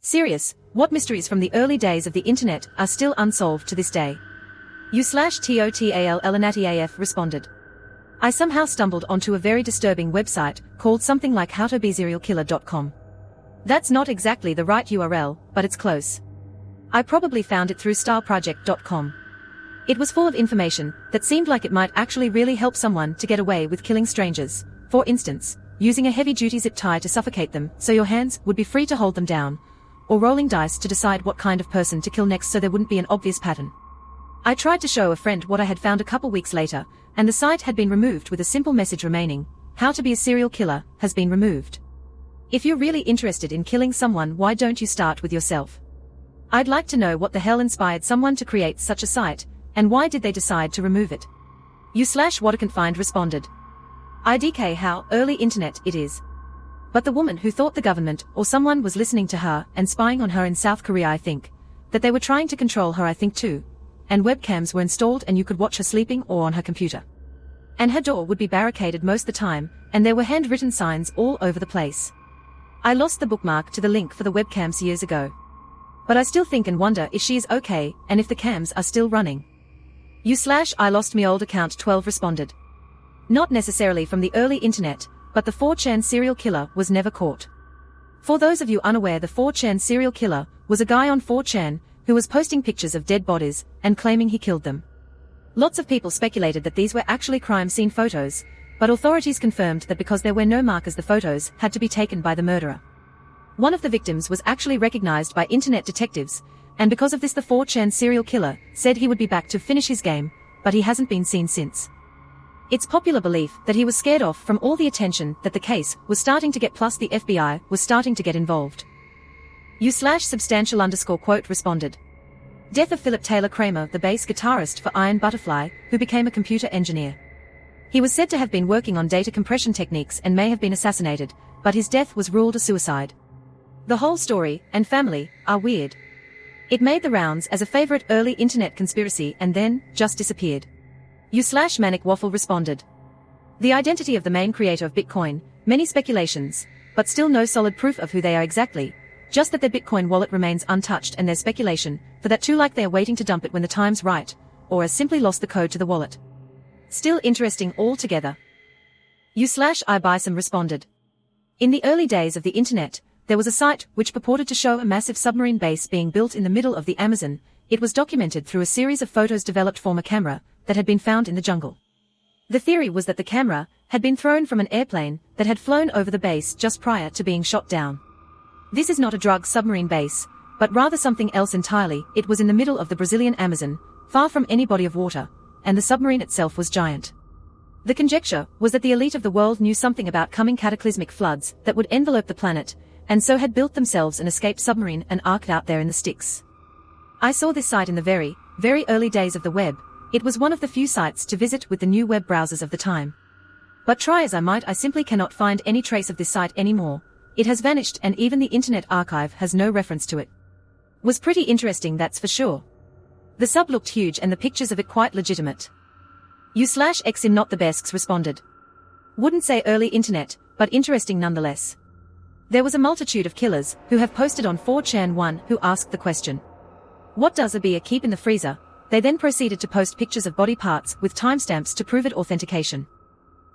Serious, what mysteries from the early days of the internet are still unsolved to this day? U/TOTAL responded. I somehow stumbled onto a very disturbing website called something like howtobeserialkiller.com. That's not exactly the right URL, but it's close. I probably found it through starproject.com. It was full of information that seemed like it might actually really help someone to get away with killing strangers. For instance, using a heavy-duty zip tie to suffocate them so your hands would be free to hold them down, or rolling dice to decide what kind of person to kill next so there wouldn't be an obvious pattern. I tried to show a friend what I had found a couple weeks later, and the site had been removed with a simple message remaining: how to be a serial killer has been removed. If you're really interested in killing someone, why don't you start with yourself? I'd like to know what the hell inspired someone to create such a site, and why did they decide to remove it? U/WhatIcan'tFind responded. IDK how early internet it is. But the woman who thought the government or someone was listening to her and spying on her in South Korea, I think. That they were trying to control her, I think too. And webcams were installed and you could watch her sleeping or on her computer. And her door would be barricaded most the time, and there were handwritten signs all over the place. I lost the bookmark to the link for the webcams years ago. But I still think and wonder if she is okay and if the cams are still running. U/I lost me old account 12 responded. Not necessarily from the early internet, but the 4chan serial killer was never caught. For those of you unaware, the 4chan serial killer was a guy on 4chan who was posting pictures of dead bodies and claiming he killed them. Lots of people speculated that these were actually crime scene photos, but authorities confirmed that because there were no markers, the photos had to be taken by the murderer. One of the victims was actually recognized by internet detectives, and because of this the 4chan serial killer said he would be back to finish his game, but he hasn't been seen since. It's popular belief that he was scared off from all the attention that the case was starting to get, plus the FBI was starting to get involved. U/substantial_quote responded. Death of Philip Taylor Kramer, the bass guitarist for Iron Butterfly, who became a computer engineer. He was said to have been working on data compression techniques and may have been assassinated, but his death was ruled a suicide. The whole story and family are weird. It made the rounds as a favorite early internet conspiracy and then just disappeared. U/Manic Waffle responded. The identity of the main creator of Bitcoin, many speculations, but still no solid proof of who they are exactly, just that their Bitcoin wallet remains untouched, and there's speculation for that too, like they are waiting to dump it when the time's right, or has simply lost the code to the wallet. Still interesting altogether. U/IBuysome responded. In the early days of the internet, there was a site which purported to show a massive submarine base being built in the middle of the Amazon. It was documented through a series of photos developed from a camera that had been found in the jungle. The theory was that the camera had been thrown from an airplane that had flown over the base just prior to being shot down. This is not a drug submarine base, but rather something else entirely. It was in the middle of the Brazilian Amazon, far from any body of water, and the submarine itself was giant. The conjecture was that the elite of the world knew something about coming cataclysmic floods that would envelope the planet, and so had built themselves an escaped submarine and arced out there in the sticks. I saw this site in the very, very early days of the web. It was one of the few sites to visit with the new web browsers of the time. But try as I might, I simply cannot find any trace of this site anymore. It has vanished, and even the Internet Archive has no reference to it. Was pretty interesting, that's for sure. The sub looked huge and the pictures of it quite legitimate. U/Exim not the besks responded. Wouldn't say early internet, but interesting nonetheless. There was a multitude of killers who have posted on 4chan. One who asked the question, what does a beer keep in the freezer? They then proceeded to post pictures of body parts with timestamps to prove it authentication.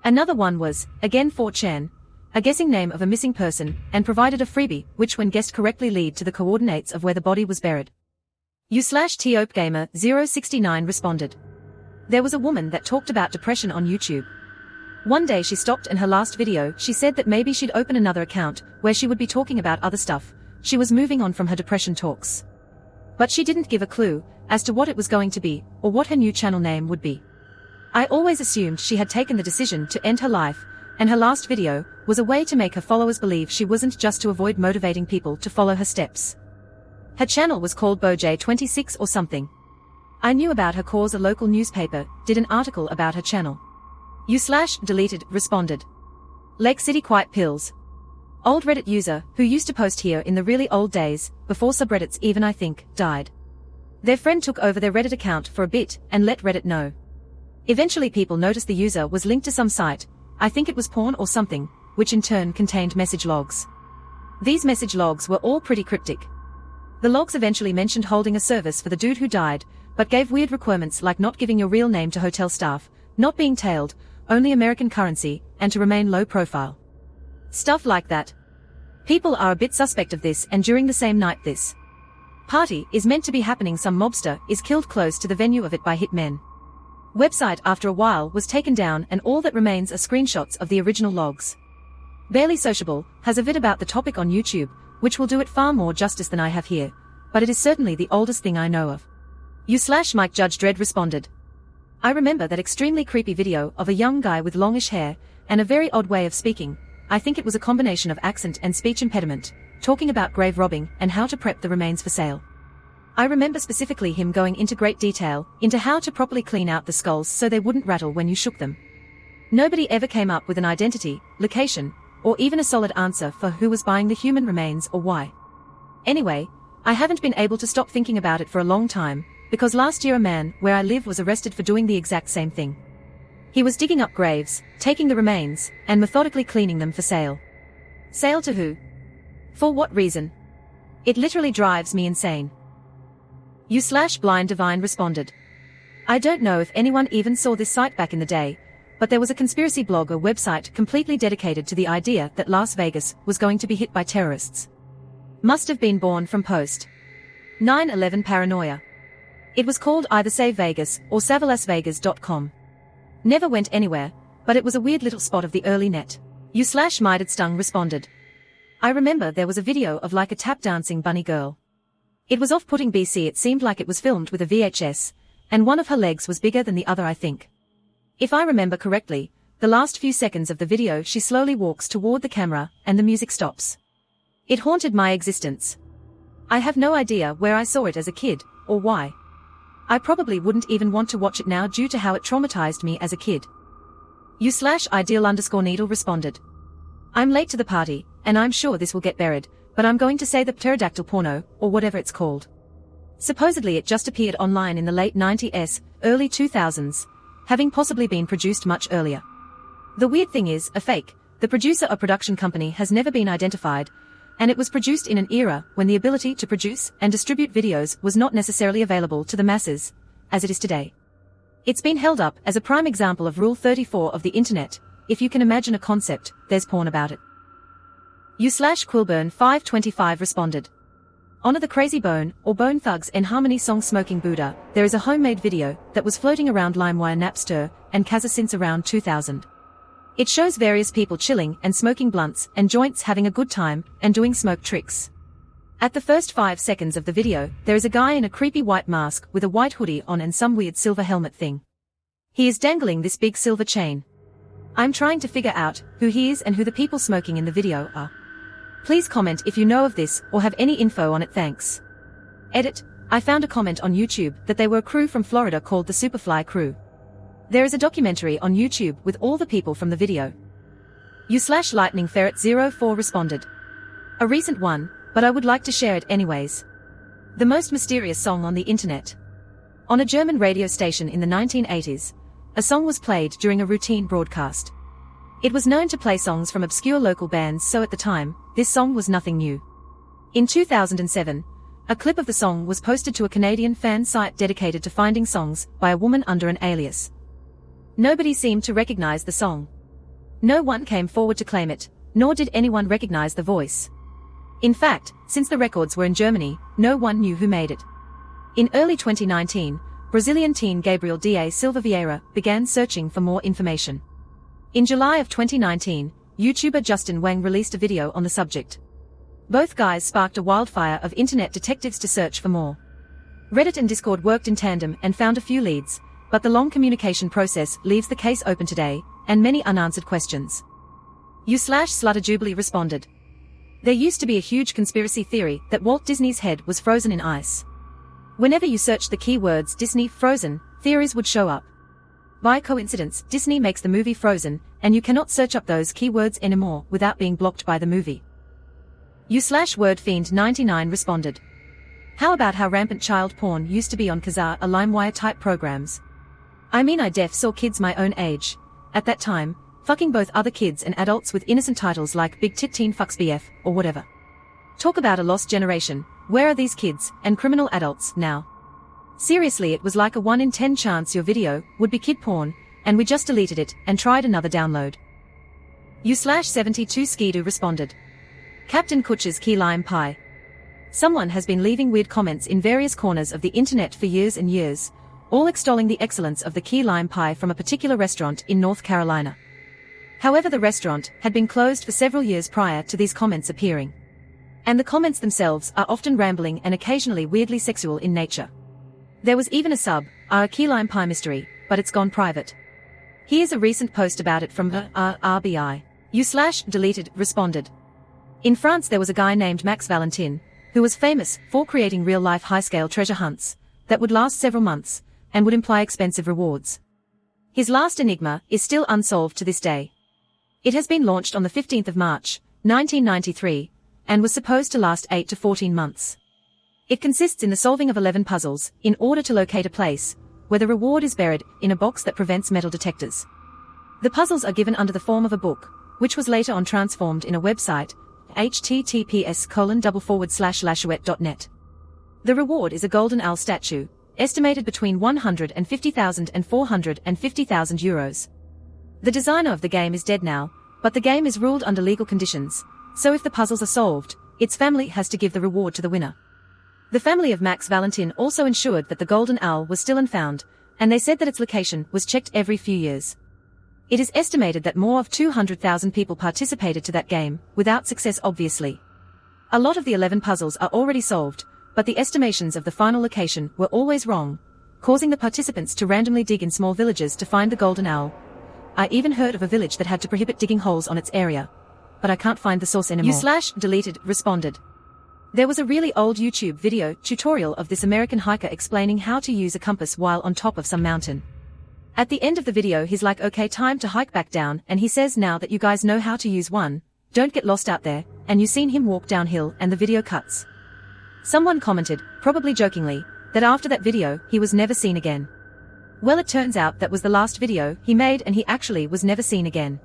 Another one was, again 4chan, a guessing name of a missing person, and provided a freebie, which when guessed correctly lead to the coordinates of where the body was buried. U/TopeGamer069 responded. There was a woman that talked about depression on YouTube. One day she stopped, and her last video she said that maybe she'd open another account where she would be talking about other stuff. She was moving on from her depression talks. But she didn't give a clue as to what it was going to be, or what her new channel name would be. I always assumed she had taken the decision to end her life, and her last video was a way to make her followers believe she wasn't, just to avoid motivating people to follow her steps. Her channel was called BoJ26 or something. I knew about her cause a local newspaper did an article about her channel. U/deleted responded. Lake City Quiet Pills. Old Reddit user who used to post here in the really old days, before subreddits even, I think, died. Their friend took over their Reddit account for a bit and let Reddit know. Eventually people noticed the user was linked to some site, I think it was porn or something, which in turn contained message logs. These message logs were all pretty cryptic, The logs eventually mentioned holding a service for the dude who died, but gave weird requirements like not giving your real name to hotel staff, not being tailed, only American currency, and to remain low profile. Stuff like that. People are a bit suspect of this, and during the same night this party is meant to be happening, some mobster is killed close to the venue of it by hitmen. Website after a while was taken down and all that remains are screenshots of the original logs. Barely Sociable has a vid about the topic on YouTube, which will do it far more justice than I have here, but it is certainly the oldest thing I know of. Mike Judge Dredd responded. I remember that extremely creepy video of a young guy with longish hair, and a very odd way of speaking. I think it was a combination of accent and speech impediment, talking about grave robbing and how to prep the remains for sale. I remember specifically him going into great detail, into how to properly clean out the skulls so they wouldn't rattle when you shook them. Nobody ever came up with an identity, location, or even a solid answer for who was buying the human remains or why. Anyway, I haven't been able to stop thinking about it for a long time, because last year a man where I live was arrested for doing the exact same thing. He was digging up graves, taking the remains, and methodically cleaning them for sale. Sale to who? For what reason? It literally drives me insane. Blind Divine responded. I don't know if anyone even saw this site back in the day, but there was a conspiracy blog or website completely dedicated to the idea that Las Vegas was going to be hit by terrorists. Must have been born from post 9/11 paranoia. It was called either Save Vegas or SavaLasVegas.com. Never went anywhere, but it was a weird little spot of the early net. Mighted Stung responded. I remember there was a video of like a tap dancing bunny girl. It was off-putting BC, it seemed like it was filmed with a VHS, and one of her legs was bigger than the other I think. If I remember correctly, the last few seconds of the video she slowly walks toward the camera and the music stops. It haunted my existence. I have no idea where I saw it as a kid, or why. I probably wouldn't even want to watch it now due to how it traumatized me as a kid. Ideal_needle responded. I'm late to the party, and I'm sure this will get buried, but I'm going to say the pterodactyl porno, or whatever it's called. Supposedly it just appeared online in the late 90s, early 2000s, having possibly been produced much earlier. The weird thing is, a fake, the producer or production company has never been identified, and it was produced in an era when the ability to produce and distribute videos was not necessarily available to the masses, as it is today. It's been held up as a prime example of Rule 34 of the internet. If you can imagine a concept, there's porn about it. Quilburn525 responded. Honor the Crazy Bone, or Bone Thugs and Harmony song Smoking Buddha. There is a homemade video that was floating around LimeWire, Napster, and Kazaa since around 2000. It shows various people chilling and smoking blunts and joints, having a good time, and doing smoke tricks. At the first 5 seconds of the video, there is a guy in a creepy white mask with a white hoodie on and some weird silver helmet thing. He is dangling this big silver chain. I'm trying to figure out who he is and who the people smoking in the video are. Please comment if you know of this or have any info on it, thanks. Edit, I found a comment on YouTube that they were a crew from Florida called the Superfly Crew. There is a documentary on YouTube with all the people from the video. Lightning Ferret 04 responded. A recent one, but I would like to share it anyways. The most mysterious song on the internet. On a German radio station in the 1980s, a song was played during a routine broadcast. It was known to play songs from obscure local bands, so at the time, this song was nothing new. In 2007, a clip of the song was posted to a Canadian fan site dedicated to finding songs by a woman under an alias. Nobody seemed to recognize the song. No one came forward to claim it, nor did anyone recognize the voice. In fact, since the records were in Germany, no one knew who made it. In early 2019, Brazilian teen Gabriel da Silva Vieira began searching for more information. In July of 2019, YouTuber Justin Wang released a video on the subject. Both guys sparked a wildfire of internet detectives to search for more. Reddit and Discord worked in tandem and found a few leads, but the long communication process leaves the case open today, and many unanswered questions. Slutterjubilee responded. There used to be a huge conspiracy theory that Walt Disney's head was frozen in ice. Whenever you searched the keywords Disney Frozen, theories would show up. By coincidence, Disney makes the movie Frozen, and you cannot search up those keywords anymore without being blocked by the movie. Wordfiend99 responded. How about how rampant child porn used to be on Kazaa or LimeWire type programs? I mean, I saw kids my own age, at that time, fucking both other kids and adults with innocent titles like Big Tit Teen Fucks BF, or whatever. Talk about a lost generation. Where are these kids and criminal adults now? Seriously, it was like a 1 in 10 chance your video would be kid porn, and we just deleted it and tried another download. U/72 Skidoo responded. Captain Kutch's key lime pie. Someone has been leaving weird comments in various corners of the internet for years and years, all extolling the excellence of the key lime pie from a particular restaurant in North Carolina. However, the restaurant had been closed for several years prior to these comments appearing. And the comments themselves are often rambling and occasionally weirdly sexual in nature. There was even a sub, a key lime pie mystery, but it's gone private. Here's a recent post about it from RBI. U/deleted responded. In France there was a guy named Max Valentin, who was famous for creating real-life high-scale treasure hunts that would last several months and would imply expensive rewards. His last enigma is still unsolved to this day. It has been launched on the 15th of March, 1993, and was supposed to last 8 to 14 months. It consists in the solving of 11 puzzles in order to locate a place where the reward is buried in a box that prevents metal detectors. The puzzles are given under the form of a book, which was later on transformed in a website, https://lashuet.net. The reward is a golden owl statue, estimated between 150,000 and 450,000 euros. The designer of the game is dead now, but the game is ruled under legal conditions, so if the puzzles are solved, its family has to give the reward to the winner. The family of Max Valentin also ensured that the golden owl was still unfound, and they said that its location was checked every few years. It is estimated that more of 200,000 people participated to that game, without success obviously. A lot of the 11 puzzles are already solved, but the estimations of the final location were always wrong, causing the participants to randomly dig in small villages to find the golden owl. I even heard of a village that had to prohibit digging holes on its area. But I can't find the source anymore. U/deleted responded. There was a really old YouTube video tutorial of this American hiker explaining how to use a compass while on top of some mountain. At the end of the video he's like, okay, time to hike back down, and he says, now that you guys know how to use one, don't get lost out there, and you seen him walk downhill and the video cuts. Someone commented, probably jokingly, that after that video he was never seen again. Well, it turns out that was the last video he made and he actually was never seen again.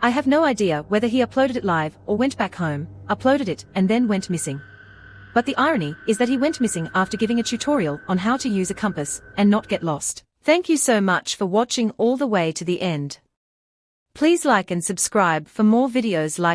I have no idea whether he uploaded it live or went back home, uploaded it, and then went missing. But the irony is that he went missing after giving a tutorial on how to use a compass and not get lost. Thank you so much for watching all the way to the end. Please like and subscribe for more videos like